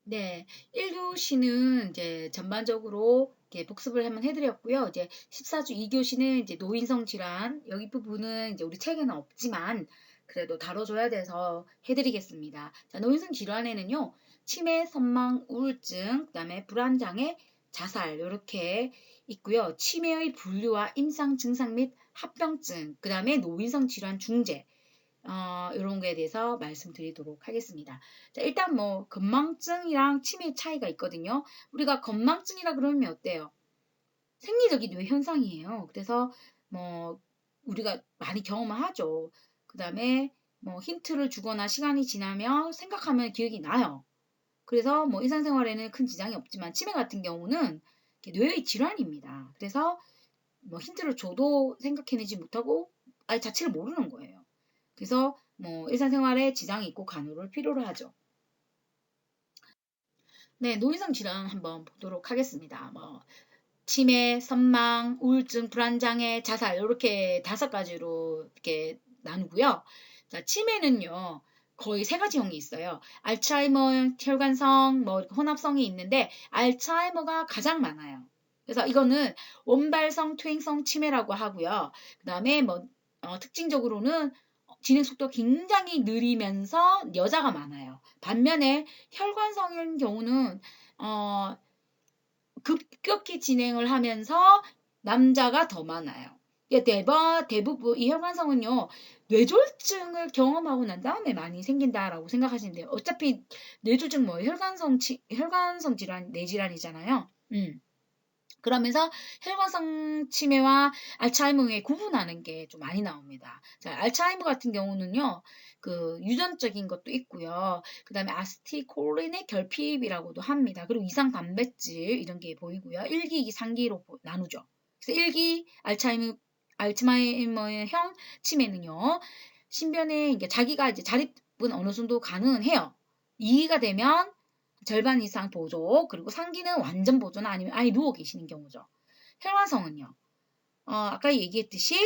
네, 1교시는 이제 전반적으로 이렇게 복습을 한번 해드렸고요. 이제 14주 2교시는 이제 노인성 질환, 여기 부분은 이제 우리 책에는 없지만 그래도 다뤄줘야 돼서 해드리겠습니다. 자, 노인성 질환에는요, 치매, 선망, 우울증, 그다음에 불안장애, 자살 이렇게 있고요. 치매의 분류와 임상 증상 및 합병증, 그다음에 노인성 질환 중재, 이런 거에 대해서 말씀드리도록 하겠습니다. 자, 일단 뭐 건망증이랑 치매의 차이가 있거든요. 우리가 건망증이라 그러면 어때요? 생리적인 뇌 현상이에요. 그래서 뭐 우리가 많이 경험을 하죠. 그 다음에 뭐 힌트를 주거나 시간이 지나면 생각하면 기억이 나요. 그래서 뭐 일상생활에는 큰 지장이 없지만 치매 같은 경우는 뇌의 질환입니다. 그래서 뭐 힌트를 줘도 생각해내지 못하고 아예 자체를 모르는 거예요. 그래서 뭐 일상생활에 지장이 있고 간호를 필요로 하죠. 네, 노인성 질환 한번 보도록 하겠습니다. 뭐 치매, 선망, 우울증, 불안장애, 자살 이렇게 5가지로 이렇게 나누고요. 자, 치매는요. 거의 3가지형이 있어요. 알츠하이머, 혈관성, 뭐 혼합성이 있는데 알츠하이머가 가장 많아요. 그래서 이거는 원발성 퇴행성 치매라고 하고요. 그다음에 뭐 특징적으로는 진행 속도가 굉장히 느리면서 여자가 많아요. 반면에 혈관성인 경우는 어, 급격히 진행을 하면서 남자가 더 많아요. 대부분 이 혈관성은요, 뇌졸중을 경험하고 난 다음에 많이 생긴다라고 생각하시면 돼요. 어차피 뇌졸중 뭐 혈관성 질환, 뇌질환이잖아요. 그러면서 혈관성 치매와 알츠하이머에 구분하는 게 좀 많이 나옵니다. 자, 알츠하이머 같은 경우는요, 그 유전적인 것도 있고요. 그 다음에 아세틸콜린의 결핍이라고도 합니다. 그리고 이상 단백질 이런 게 보이고요. 1기, 3기로 나누죠. 그래서 1기 알츠하이머형 치매는요, 신변에 이제 자기가 이제 자립은 어느 정도 가능해요. 2기가 되면 절반 이상 보조, 그리고 상기는 완전 보조나 아니면 아예 누워 계시는 경우죠. 혈관성은요. 아까 얘기했듯이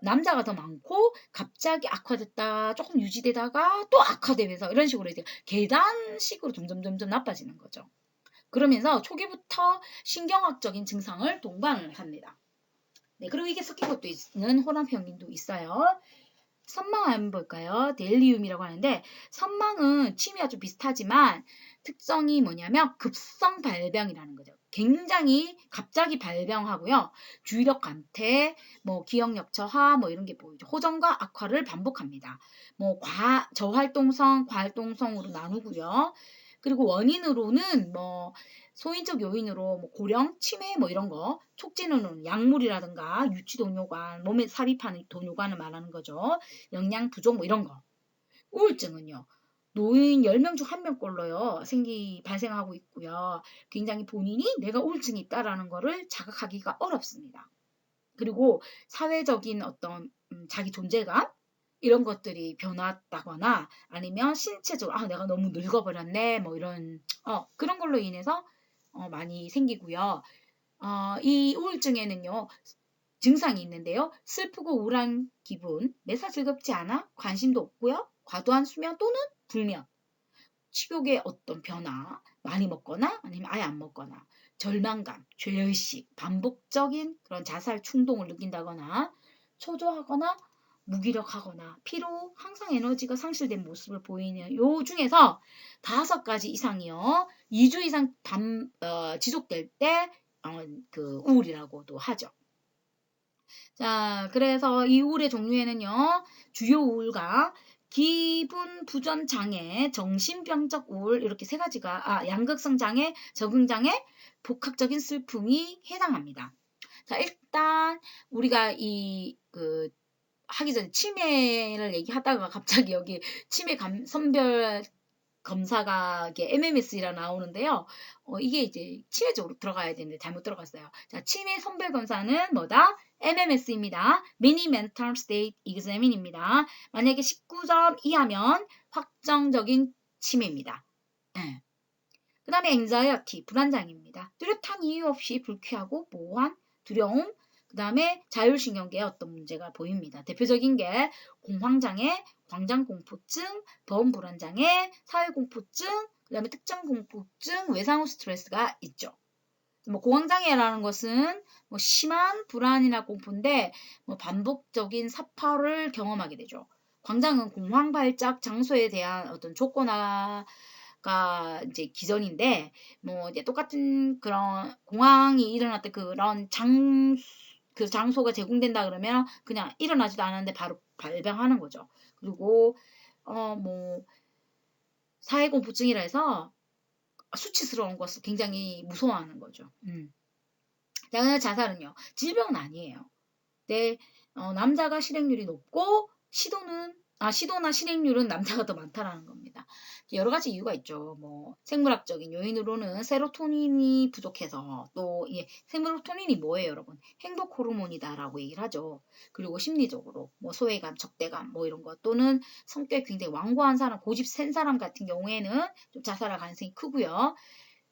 남자가 더 많고 갑자기 악화됐다, 조금 유지되다가 또 악화되면서 이런 식으로 이제 계단식으로 점점 나빠지는 거죠. 그러면서 초기부터 신경학적인 증상을 동반을 합니다. 네, 그리고 이게 섞인 것도 있는 호남형도 있어요. 선망 한번 볼까요? 델리움이라고 하는데 선망은 치매와 좀 비슷하지만 특성이 뭐냐면 급성 발병이라는 거죠. 굉장히 갑자기 발병하고요. 주의력 감퇴, 뭐 기억력 저하, 뭐 이런 게 보이죠. 호전과 악화를 반복합니다. 뭐 저활동성, 과활동성으로 나누고요. 그리고 원인으로는 뭐 소인적 요인으로 뭐 고령, 치매 뭐 이런 거, 촉진으로는 약물이라든가 유치 동요관, 몸에 삽입하는 동요관을 말하는 거죠. 영양 부족 뭐 이런 거. 우울증은요. 노인 10명 중 1명꼴로요. 발생하고 있고요. 굉장히 본인이 내가 우울증이 있다라는 거를 자각하기가 어렵습니다. 그리고 사회적인 어떤 자기 존재감 이런 것들이 변했다거나 아니면 신체적으로 내가 너무 늙어버렸네 뭐 이런 그런 걸로 인해서 많이 생기고요. 이 우울증에는요. 증상이 있는데요. 슬프고 우울한 기분, 매사 즐겁지 않아, 관심도 없고요. 과도한 수면 또는 불면, 식욕의 어떤 변화, 많이 먹거나 아니면 아예 안 먹거나, 절망감, 죄의식, 반복적인 그런 자살 충동을 느낀다거나, 초조하거나 무기력하거나 피로, 항상 에너지가 상실된 모습을 보이는 요 중에서 5가지 이상이요. 2주 이상 지속될 때 그 우울이라고도 하죠. 자, 그래서 이 우울의 종류에는요, 주요 우울과 기분 부전 장애, 정신병적 우울 이렇게 3가지가 양극성 장애, 적응 장애, 복합적인 슬픔이 해당합니다. 자, 일단 우리가 하기 전에 치매를 얘기하다가 갑자기 여기 치매 선별 검사가 이게 MMS라 나오는데요. 이게 이제 치매 쪽으로 들어가야 되는데 잘못 들어갔어요. 자, 치매 선별 검사는 뭐다? MMS입니다. Mini Mental State Examin입니다. 만약에 19점 이하면 확정적인 치매입니다. 네. 그 다음에 anxiety, 불안장애입니다. 뚜렷한 이유 없이 불쾌하고 모호한 두려움, 그 다음에 자율신경계에 어떤 문제가 보입니다. 대표적인 게 공황장애, 광장공포증, 범불안장애, 사회공포증, 그 그다음에 특정 공포증, 외상후 스트레스가 있죠. 뭐 공황장애라는 것은 뭐 심한 불안이나 공포인데 뭐 반복적인 사파를 경험하게 되죠. 광장은 공황 발작 장소에 대한 어떤 조건화가 이제 기전인데 뭐 이제 똑같은 그런 공황이 일어났던 그런 그 장소가 제공된다 그러면 그냥 일어나지도 않았는데 바로 발병하는 거죠. 그리고 뭐 사회공포증이라 해서 수치스러운 것을 굉장히 무서워하는 거죠. 자, 자살은요. 질병은 아니에요. 네, 남자가 실행률이 높고 시도나 실행률은 남자가 더 많다라는 겁니다. 여러 가지 이유가 있죠. 뭐 생물학적인 요인으로는 세로토닌이 부족해서 또 세로토닌이 뭐예요, 여러분? 행복 호르몬이다라고 얘기를 하죠. 그리고 심리적으로 뭐 소외감, 적대감 뭐 이런 것 또는 성격이 굉장히 완고한 사람, 고집 센 사람 같은 경우에는 좀 자살할 가능성이 크고요.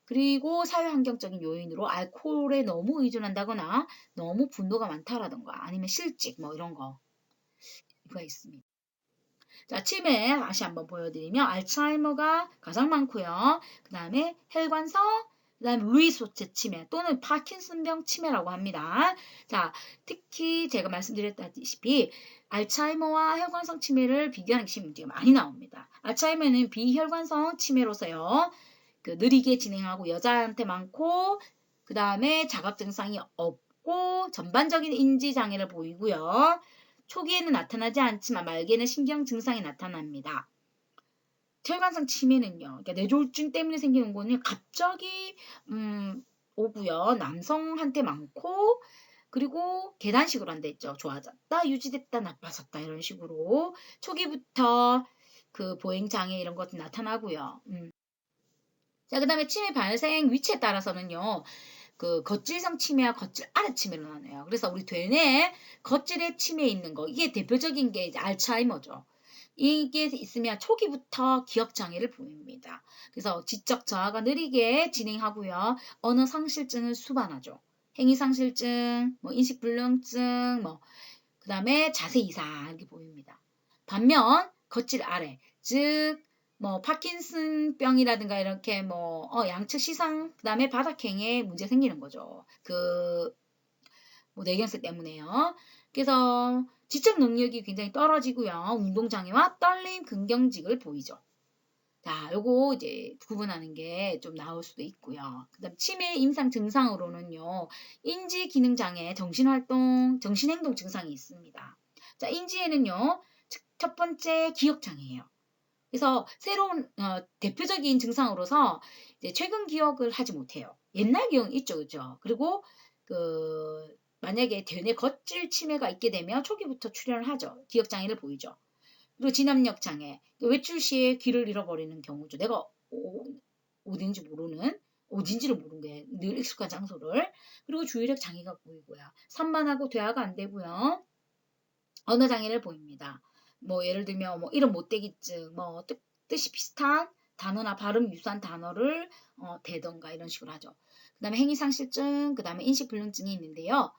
그리고 사회환경적인 요인으로 알코올에 너무 의존한다거나 너무 분노가 많다라던가 아니면 실직 뭐 이런 거가 있습니다. 자, 치매 다시 한번 보여드리면 알츠하이머가 가장 많고요. 그 다음에 혈관성, 그 다음에 루이소트 치매 또는 파킨슨병 치매라고 합니다. 자, 특히 제가 말씀드렸다시피 알츠하이머와 혈관성 치매를 비교하는 시험이 많이 나옵니다. 알츠하이머는 비혈관성 치매로서요. 느리게 진행하고 여자한테 많고 그 다음에 자각 증상이 없고 전반적인 인지 장애를 보이고요. 초기에는 나타나지 않지만 말기에는 신경 증상이 나타납니다. 혈관성 치매는요. 그러니까 뇌졸중 때문에 생기는 거는 갑자기 오고요. 남성한테 많고 그리고 계단식으로 한다 했죠. 좋아졌다, 유지됐다, 나빠졌다 이런 식으로 초기부터 그 보행장애 이런 것도 나타나고요. 자, 그 다음에 치매 발생 위치에 따라서는요, 그 겉질성 치매와 겉질 아래 치매로 나눠요. 그래서 우리 되뇌 겉질에 치매 있는 거, 이게 대표적인 게 이제 알츠하이머죠. 이게 있으면 초기부터 기억 장애를 보입니다. 그래서 지적 저하가 느리게 진행하고요. 언어 상실증을 수반하죠. 행위 상실증, 뭐 인식 불능증, 뭐 그다음에 자세 이상 이렇게 보입니다. 반면 겉질 아래, 즉 뭐 파킨슨병이라든가 이렇게 뭐 양측 시상 그다음에 바닥행에 문제 생기는 거죠. 뭐 뇌경색 때문에요. 그래서 지적 능력이 굉장히 떨어지고요. 운동 장애와 떨림, 근경직을 보이죠. 자, 요거 이제 구분하는 게 좀 나올 수도 있고요. 그다음 치매 임상 증상으로는요. 인지 기능 장애, 정신활동, 정신행동 증상이 있습니다. 자, 인지에는요. 첫 번째 기억 장애예요. 그래서 새로운 대표적인 증상으로서 이제 최근 기억을 하지 못해요. 옛날 기억은 있죠, 그죠? 그리고 만약에 대뇌 겉질 치매가 있게 되면 초기부터 출현을 하죠. 기억 장애를 보이죠. 그리고 진압력 장애, 외출 시에 길을 잃어버리는 경우죠. 내가 어딘지 모르는, 어딘지를 모르는 게 늘 익숙한 장소를. 그리고 주의력 장애가 보이고요. 산만하고 대화가 안 되고요. 언어 장애를 보입니다. 뭐 예를 들면 뭐 이름 못되기증, 뭐 뜻이 비슷한 단어나 발음 유사한 단어를 대던가 이런 식으로 하죠. 그 다음에 행위상실증, 그 다음에 인식불능증이 있는데요.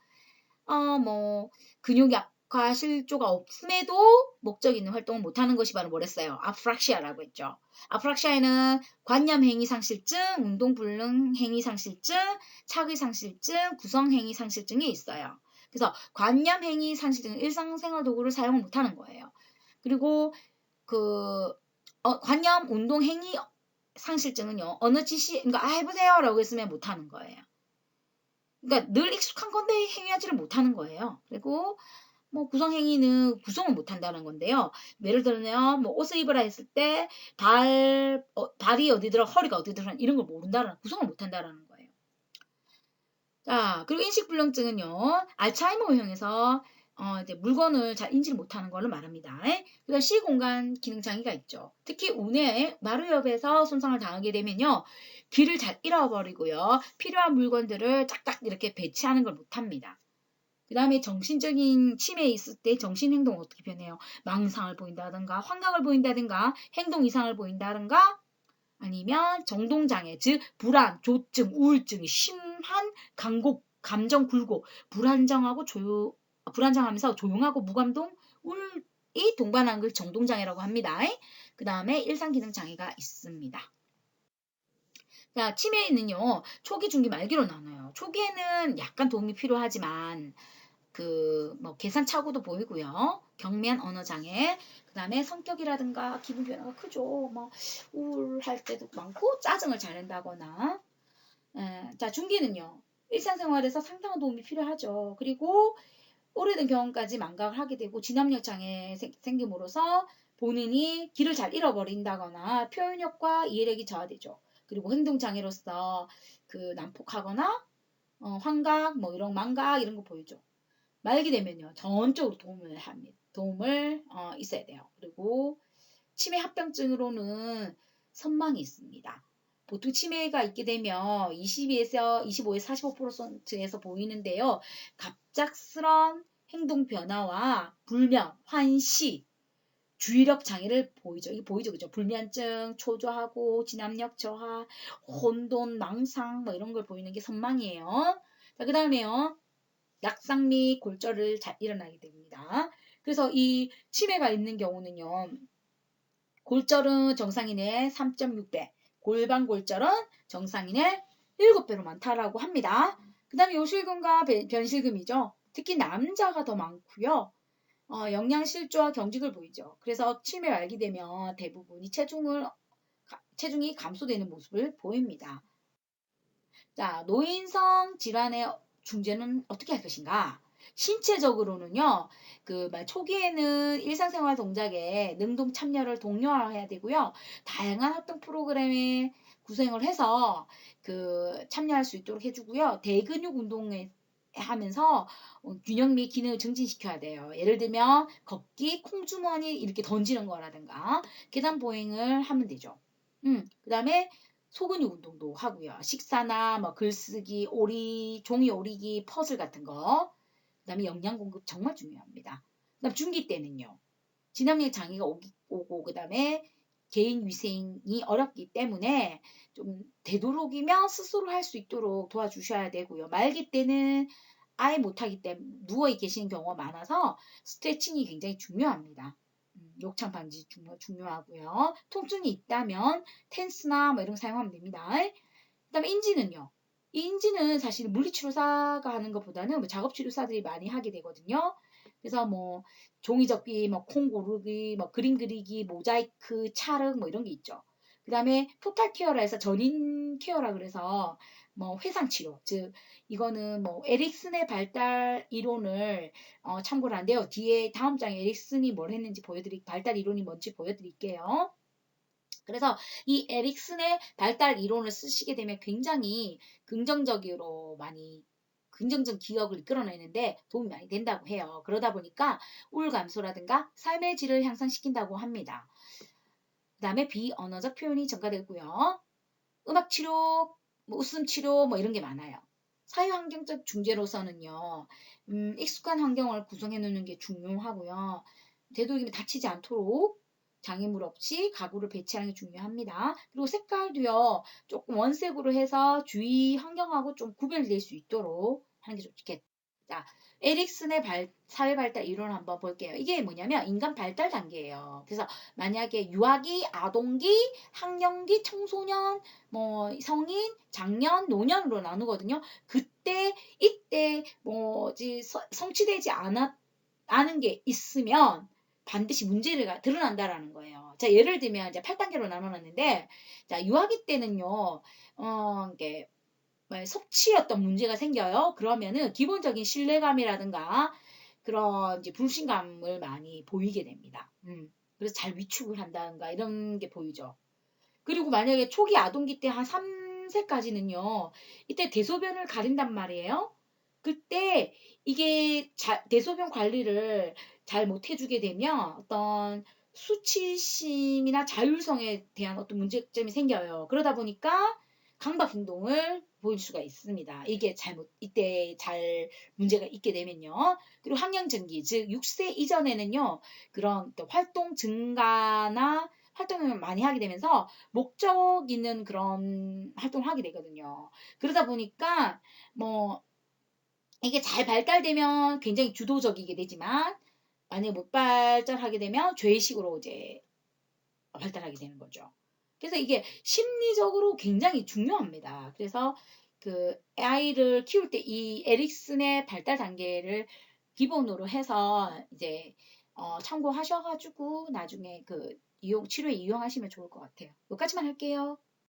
뭐 근육 약화 실조가 없음에도 목적 있는 활동을 못하는 것이 바로 뭐랬어요? 아프락시아라고 했죠. 아프락시아에는 관념행위상실증, 운동불능 행위상실증, 차의상실증, 구성행위상실증이 있어요. 그래서 관념행위상실증은 일상생활 도구를 사용을 못하는 거예요. 그리고 관념, 운동, 행위 상실증은요. 어느 지시, 그러니까 해보세요라고 했으면 못하는 거예요. 그러니까 늘 익숙한 건데 행위하지를 못하는 거예요. 그리고 뭐 구성행위는 구성을 못한다는 건데요. 예를 들면 뭐 옷을 입으라 했을 때 발이 어디 들어 허리가 어디 들어 이런 걸 모른다는 구성을 못한다는 거예요. 자, 그리고 인식불능증은요. 알츠하이머형에서 이제 물건을 잘 인지를 못하는 걸로 말합니다. 그다음 시공간 기능 장애가 있죠. 특히 운해 마루옆에서 손상을 당하게 되면요. 길을 잘 잃어버리고요. 필요한 물건들을 딱딱 이렇게 배치하는 걸 못합니다. 그 다음에 정신적인 치매에 있을 때 정신행동 어떻게 변해요? 망상을 보인다든가 환각을 보인다든가 행동 이상을 보인다든가 아니면 정동장애, 즉 불안, 조증, 우울증이 심한 감정 굴곡, 불안정하면서 조용하고 무감동, 우울이 동반하는 걸 정동장애라고 합니다. 그 다음에 일상기능장애가 있습니다. 자, 치매는요, 초기, 중기, 말기로 나눠요. 초기에는 약간 도움이 필요하지만, 뭐, 계산 착오도 보이고요. 경미한 언어 장애, 그 다음에 성격이라든가 기분 변화가 크죠. 뭐, 우울할 때도 많고, 짜증을 잘 낸다거나. 자, 중기는요, 일상생활에서 상당한 도움이 필요하죠. 그리고 오래된 경험까지 망각을 하게 되고, 진압력 장애 생김으로써 본인이 길을 잘 잃어버린다거나, 표현력과 이해력이 저하되죠. 그리고 행동장애로서 난폭하거나, 환각, 뭐 이런 망각 이런 거 보이죠. 말기 되면요, 전적으로 도움을 있어야 돼요. 그리고 치매 합병증으로는 선망이 있습니다. 보통 치매가 있게 되면 25에서 45%에서 보이는데요. 갑작스런 행동 변화와 불면, 환시, 주의력 장애를 보이죠. 이게 보이죠, 그죠? 불면증, 초조하고 진압력 저하, 혼돈, 망상 뭐 이런 걸 보이는 게 선망이에요. 자, 그 다음에요. 약상 및 골절을 잘 일어나게 됩니다. 그래서 이 치매가 있는 경우는요. 골절은 정상인의 3.6배, 골반 골절은 정상인의 7배로 많다라고 합니다. 그 다음에 요실금과 변실금이죠. 특히 남자가 더 많고요. 영양실조와 경직을 보이죠. 그래서 치매 말기 되면 대부분이 체중이 감소되는 모습을 보입니다. 자, 노인성 질환의 중재는 어떻게 할 것인가? 신체적으로는요, 초기에는 일상생활 동작에 능동 참여를 독려해야 되고요. 다양한 활동 프로그램에 구성을 해서 참여할 수 있도록 해주고요. 대근육 운동을 하면서 균형 및 기능을 증진시켜야 돼요. 예를 들면 걷기, 콩주머니 이렇게 던지는 거라든가 계단 보행을 하면 되죠. 그 다음에 소근육 운동도 하고요. 식사나 뭐 글쓰기, 종이 오리기, 퍼즐 같은 거. 그다음에 영양 공급 정말 중요합니다. 그다음 중기 때는요. 진압력 장애가 오고 그다음에 개인 위생이 어렵기 때문에 좀 되도록이면 스스로 할 수 있도록 도와주셔야 되고요. 말기 때는 아예 못하기 때문에 누워 계시는 경우가 많아서 스트레칭이 굉장히 중요합니다. 욕창 방지 중요하고요. 통증이 있다면 텐스나 뭐 이런 거 사용하면 됩니다. 그다음에 인지는요. 이 인지는 사실 물리치료사가 하는 것보다는 뭐 작업치료사들이 많이 하게 되거든요. 그래서 뭐 종이 접기, 뭐 콩 고르기, 뭐 그림 그리기, 모자이크, 촬영 뭐 이런 게 있죠. 그다음에 토탈 케어라 해서 전인 케어라 그래서 뭐 회상 치료, 즉 이거는 뭐 에릭슨의 발달 이론을 참고를 한데요. 뒤에 다음 장에 에릭슨이 뭘 했는지 발달 이론이 뭔지 보여드릴게요. 그래서 이 에릭슨의 발달 이론을 쓰시게 되면 굉장히 긍정적 기억을 이끌어내는데 도움이 많이 된다고 해요. 그러다 보니까 우울 감소라든가 삶의 질을 향상시킨다고 합니다. 그 다음에 비언어적 표현이 증가되고요. 음악 치료, 뭐 웃음 치료 뭐 이런 게 많아요. 사회환경적 중재로서는요. 익숙한 환경을 구성해 놓는 게 중요하고요. 되도록이면 다치지 않도록 장애물 없이 가구를 배치하는 게 중요합니다. 그리고 색깔도요. 조금 원색으로 해서 주위 환경하고 좀 구별될 수 있도록 하는 게 좋겠다. 자, 에릭슨의 사회 발달 이론을 한번 볼게요. 이게 뭐냐면 인간 발달 단계예요. 그래서 만약에 유아기, 아동기, 학령기, 청소년, 뭐 성인, 장년, 노년으로 나누거든요. 이때 뭐지 성취되지 않은 게 있으면 반드시 문제가 드러난다라는 거예요. 자, 예를 들면 이제 8단계로 나눠놨는데, 자, 유아기 때는요, 이게 섭취 어떤 문제가 생겨요. 그러면은 기본적인 신뢰감이라든가 그런 이제 불신감을 많이 보이게 됩니다. 그래서 잘 위축을 한다든가 이런 게 보이죠. 그리고 만약에 초기 아동기 때 한 3세까지는요, 이때 대소변을 가린단 말이에요. 그때 이게 대소변 관리를 잘 못해주게 되면 어떤 수치심이나 자율성에 대한 어떤 문제점이 생겨요. 그러다 보니까 강박 행동을 보일 수가 있습니다. 이때 문제가 있게 되면요. 그리고 학령증기, 즉 6세 이전에는요, 그런 활동 증가나 활동을 많이 하게 되면서 목적 있는 그런 활동을 하게 되거든요. 그러다 보니까 뭐 이게 잘 발달되면 굉장히 주도적이게 되지만 만약에 못 발달하게 되면 죄의식으로 이제 발달하게 되는 거죠. 그래서 이게 심리적으로 굉장히 중요합니다. 그래서 그 아이를 키울 때 이 에릭슨의 발달 단계를 기본으로 해서 이제 참고하셔가지고 나중에 그 치료에 이용하시면 좋을 것 같아요. 여기까지만 할게요.